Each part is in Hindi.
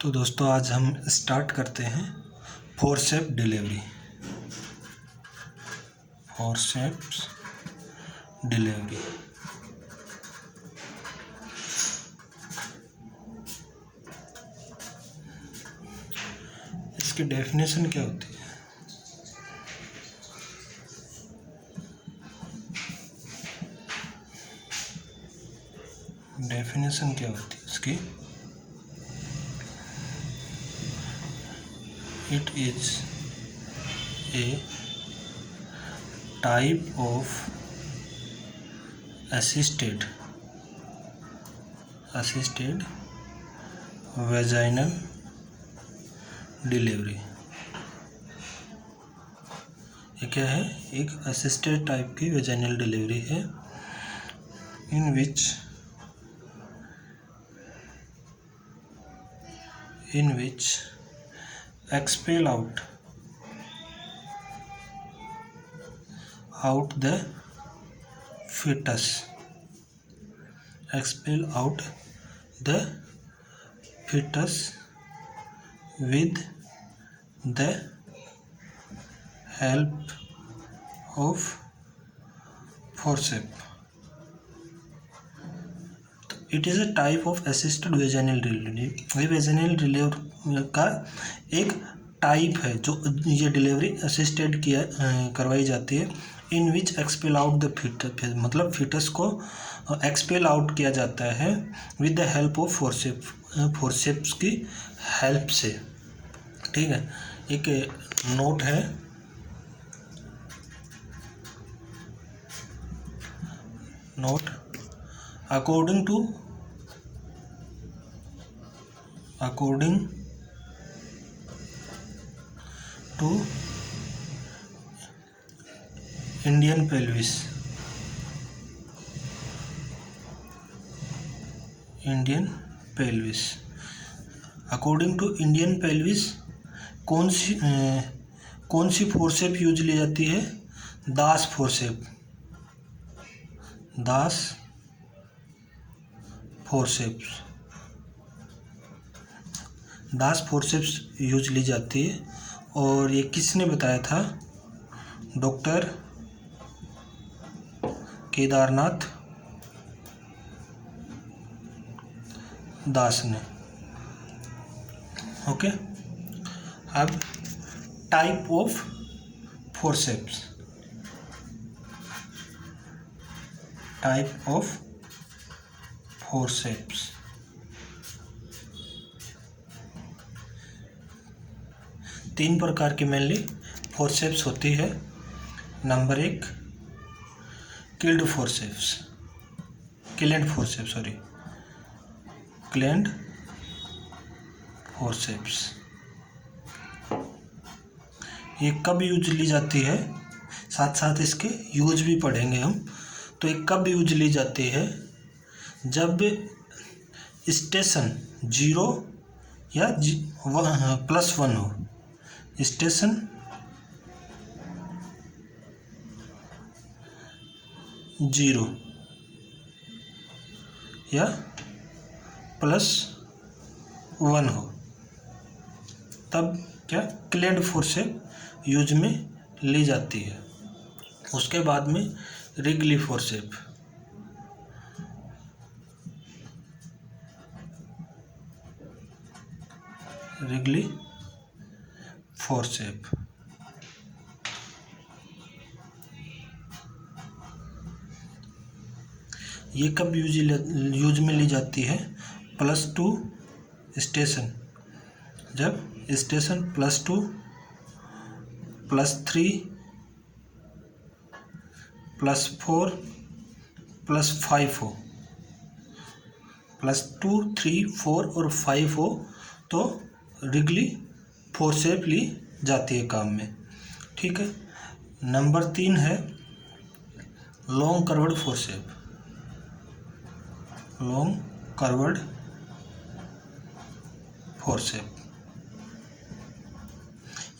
तो दोस्तों आज हम स्टार्ट करते हैं फोरसेप डिलीवरी। फोरसेप्स डिलीवरी इसकी डेफिनेशन क्या होती है? डेफिनेशन क्या होती है इसकी? It is a type of assisted vaginal delivery। ये क्या है? एक असिस्टेड टाइप की वेजाइनल डिलीवरी है in which expel out the fetus with the help of forceps। It is a type of assisted vaginal delivery. ये वेजाइनल डिलीवरी का एक टाइप है जो ये डिलीवरी असिस्टेड करवाई जाती है। In which expel out the fetus, मतलब फीटस को एक्सपेल आउट किया जाता है with the help of forceps की हेल्प से। ठीक है, एक नोट है, note according to Indian pelvis, according to Indian pelvis कौन सी फोरसेप यूज ली जाती है? दास फोरसेप्स यूज ली जाती है। और ये किसने बताया था? डॉक्टर केदारनाथ दास ने। ओके, अब टाइप ऑफ फोरसेप्स। तीन प्रकार की मेनली फोरसेप्स होती है। Number 1 Kielland forceps. ये कब यूज ली जाती है? साथ साथ इसके यूज भी पढ़ेंगे हम। तो ये कब यूज ली जाती है? जब स्टेशन 0 या +1 हो। स्टेशन 0 या +1 हो, तब क्या क्लेंड फोरसेप यूज में ली जाती है। उसके बाद में रिगली फोरसेप। ये कब यूज में ली जाती है? +2 स्टेशन, जब स्टेशन +2, +3, +4, +5 हो। +2, 3, 4 और 5 हो तो रिगली फोरसेप ली जाती है काम में। ठीक है, नंबर 3 है लॉन्ग कर्व्ड फोरसेप।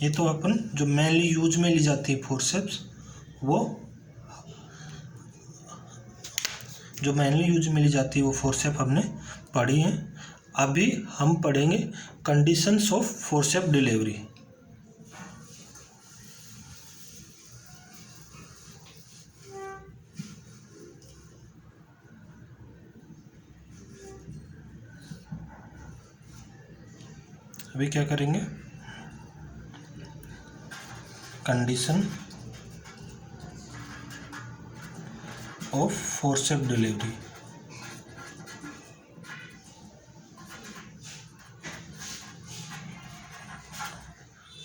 ये तो अपन जो मेनली यूज में ली जाती है फोरसेप्स, वो जो मेनली यूज में ली जाती है वो फोरसेप हमने पढ़ी है। अभी हम पढ़ेंगे कंडीशंस ऑफ फोर्सेप्स डिलीवरी। अभी क्या करेंगे, condition of forceps delivery.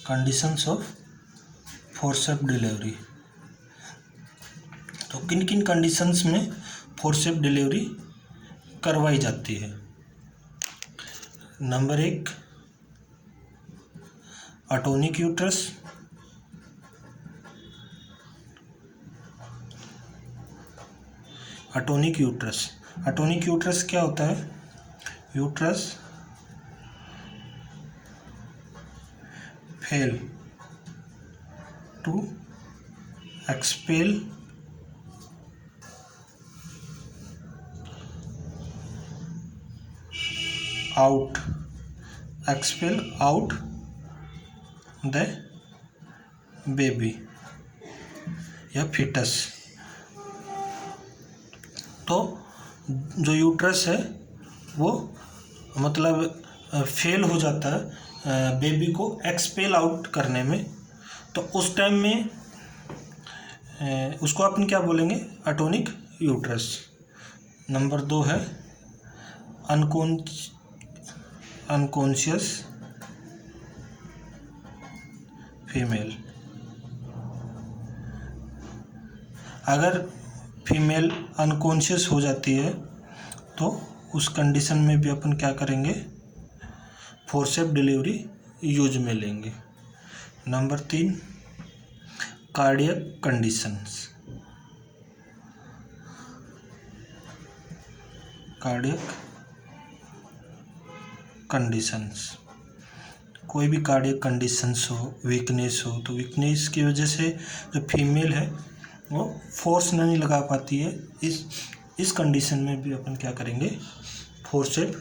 Conditions of forceps delivery, तो किन किन कंडीशंस में फोर्सेप्स डिलीवरी करवाई जाती है। Number 1, atonic uterus. Atonic uterus, atonic uterus क्या होता है? Uterus fail to expel out the baby या फीटस। तो जो यूट्रस है वो मतलब फेल हो जाता है बेबी को एक्सपेल आउट करने में, तो उस टाइम में उसको अपन क्या बोलेंगे? अटोनिक यूट्रस। नंबर 2 है अनकॉन्शियस फीमेल। अगर फीमेल अनकॉन्शियस हो जाती है तो उस कंडीशन में भी अपन क्या करेंगे? फोर्सेप्स डिलीवरी यूज में लेंगे। Number 3, cardiac conditions. Cardiac conditions, कोई भी कार्डियक कंडीशंस हो, वीकनेस हो, तो वीकनेस की वजह से जो फीमेल है वो फोर्स नहीं लगा पाती है, इस कंडीशन में भी अपन क्या करेंगे? फोर्सेप्स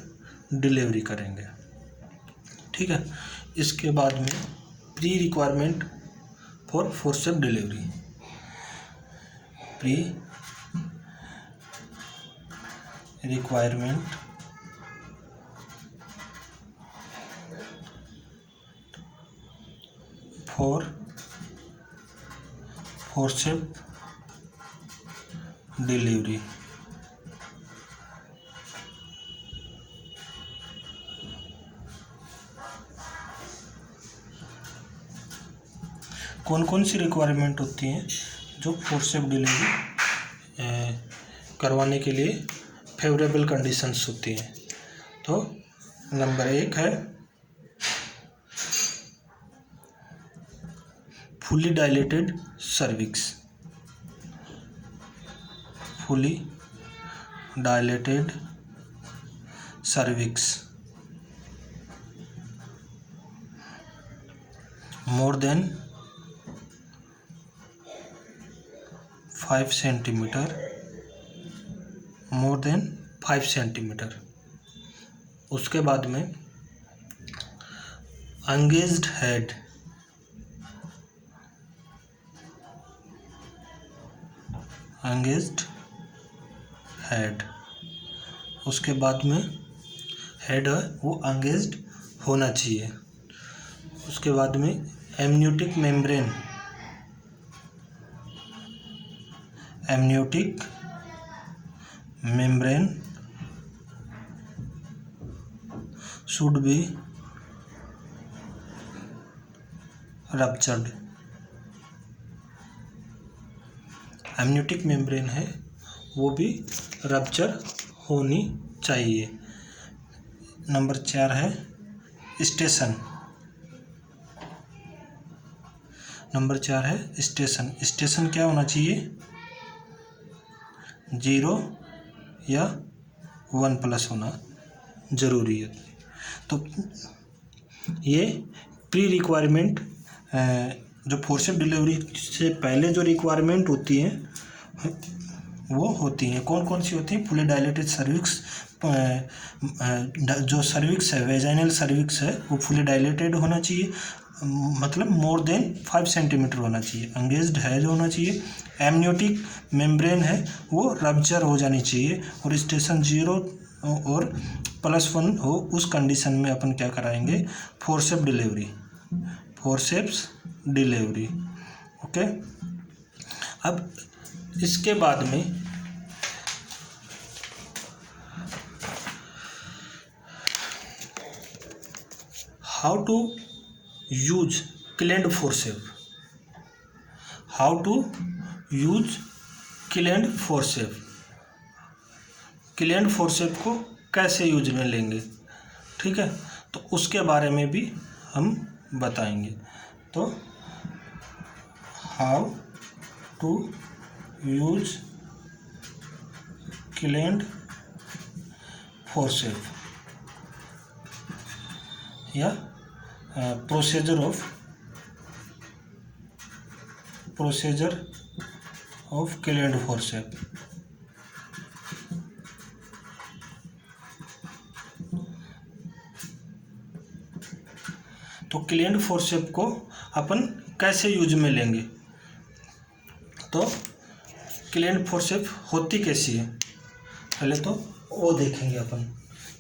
डिलीवरी करेंगे। ठीक है। इसके बाद में pre requirement for forceps delivery. Pre requirement for forceps delivery. कौन कौन सी रिक्वायरमेंट होती हैं जो फोर्सेप्स डिलीवरी करवाने के लिए फेवरेबल कंडीशंस होती हैं? तो नंबर 1 है fully dilated cervix. Fully dilated cervix, more than 5 centimetre, more than 5 centimetre. उसके बाद में एंगेज्ड हेड, एंगेज्ड हेड। उसके बाद में हेड है वो एंगेज्ड होना चाहिए। उसके बाद में amniotic membrane, amniotic membrane should be ruptured. Amniotic membrane है वो भी रप्चर होनी चाहिए। नंबर 4 है स्टेशन। नंबर 4 है स्टेशन। स्टेशन क्या होना चाहिए? 0 या 1+ होना ज़रूरी है। तो ये प्री रिक्वायरमेंट जो फोर्सेप्स डिलीवरी से पहले जो रिक्वायरमेंट होती है वो होती हैं। कौन कौन सी होती हैं? फुली डायलेटेड सर्विक्स, जो सर्विक्स है, वेजाइनल सर्विक्स है, वो फुली डायलेटेड होना चाहिए, मतलब मोर देन 5 सेंटीमीटर होना चाहिए। एंगेज्ड है जो होना चाहिए। एमनियोटिक मेम्ब्रेन है वो रप्चर हो जानी चाहिए, और स्टेशन 0 और +1 हो, उस कंडीशन में अपन क्या कराएंगे? Forcep delivery, forceps delivery. Okay. अब इसके बाद में how to use Kielland forcep, how to use Kielland forcep, Kielland forcep को कैसे यूज में लेंगे, ठीक है, तो उसके बारे में भी हम बताएंगे। तो how to use Kielland forceps या प्रोसीजर ऑफ क्लेंड फोर्सेप। तो क्लेंड फोर्सेप को अपन कैसे यूज में लेंगे? तो क्लेंड फोर्सेप होती कैसी है, पहले तो वो देखेंगे अपन।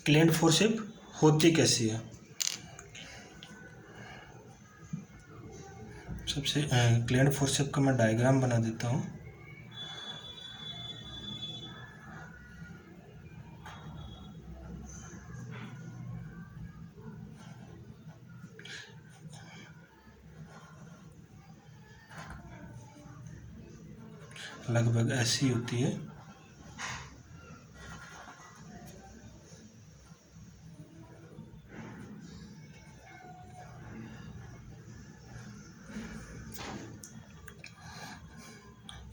क्लेंड फोर्सेप होती कैसी है? सबसे क्लेंड फोर्सेप का मैं डायग्राम बना देता हूँ। लगभग ऐसी होती है।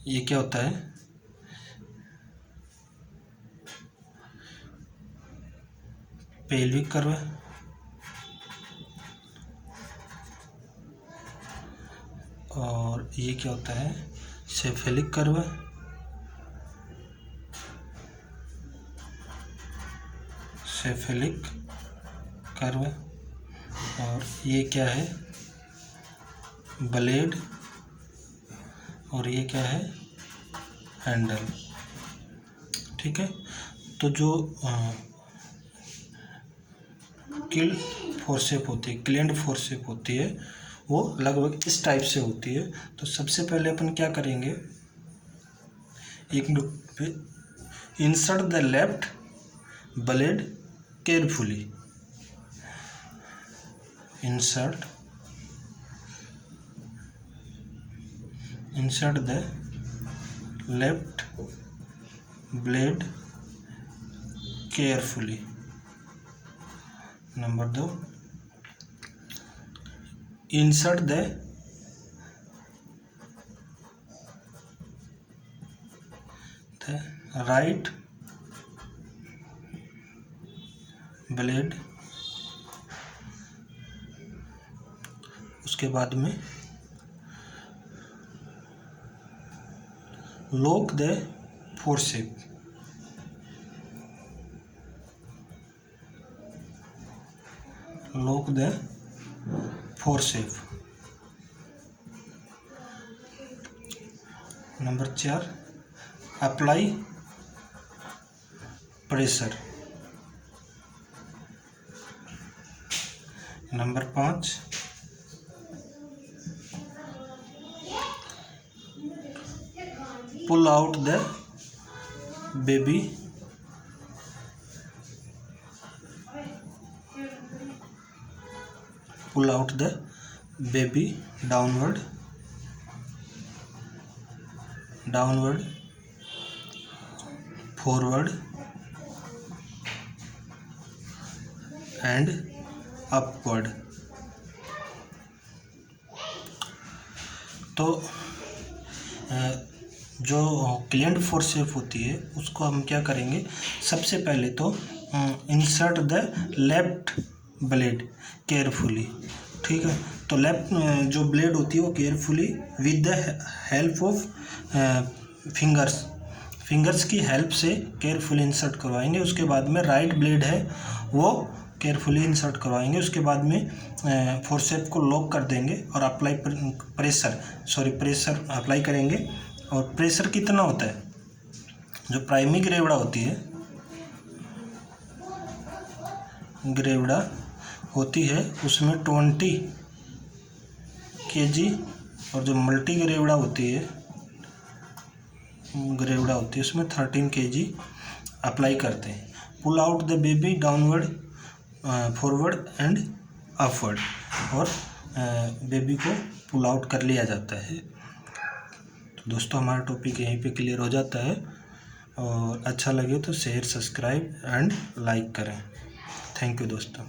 ये क्या होता है? पेल्विक कर्व, और ये क्या होता है? सेफेलिक कर्व, सेफेलिक कर्व, और ये क्या है? ब्लेड, और ये क्या है? हैंडल। ठीक है। तो जो क्लेंड फोर्सेप होती है, क्लेंड फोर्सेप होती है, वो लगभग इस टाइप से होती है। तो सबसे पहले अपन क्या करेंगे? एक मिनट पे, insert the left blade carefully, insert the left blade carefully. Number 2, insert the right blade, उसके बाद में lock the forceps, lock the forceps। Number 4, apply pressure. Number 5, pull out the baby, pull out the baby downward, forward and upward। तो जो क्लेंड फोर्सेप होती है उसको हम क्या करेंगे? सबसे पहले तो insert the left blade carefully, ठीक है। तो लेफ्ट जो ब्लेड होती है वो carefully with the help of fingers fingers की हेल्प से केयरफुली इंसर्ट करवाएंगे। उसके बाद में राइट ब्लेड है वो केयरफुली इंसर्ट करवाएंगे। उसके बाद में फोर्सेप को लॉक कर देंगे और अप्लाई प्रेशर अप्लाई करेंगे। और प्रेशर कितना होता है, जो प्राइमरी ग्रेवड़ा होती है उसमें 20 kg, और जो मल्टी ग्रेवड़ा होती है उसमें 13 kg अप्लाई करते हैं। Pull out the baby downward, forward and upward, और बेबी को पुल आउट कर लिया जाता है। तो दोस्तों हमारा टॉपिक यहीं पे क्लियर हो जाता है, और अच्छा लगे तो शेयर, सब्सक्राइब एंड लाइक करें। थैंक यू दोस्तों।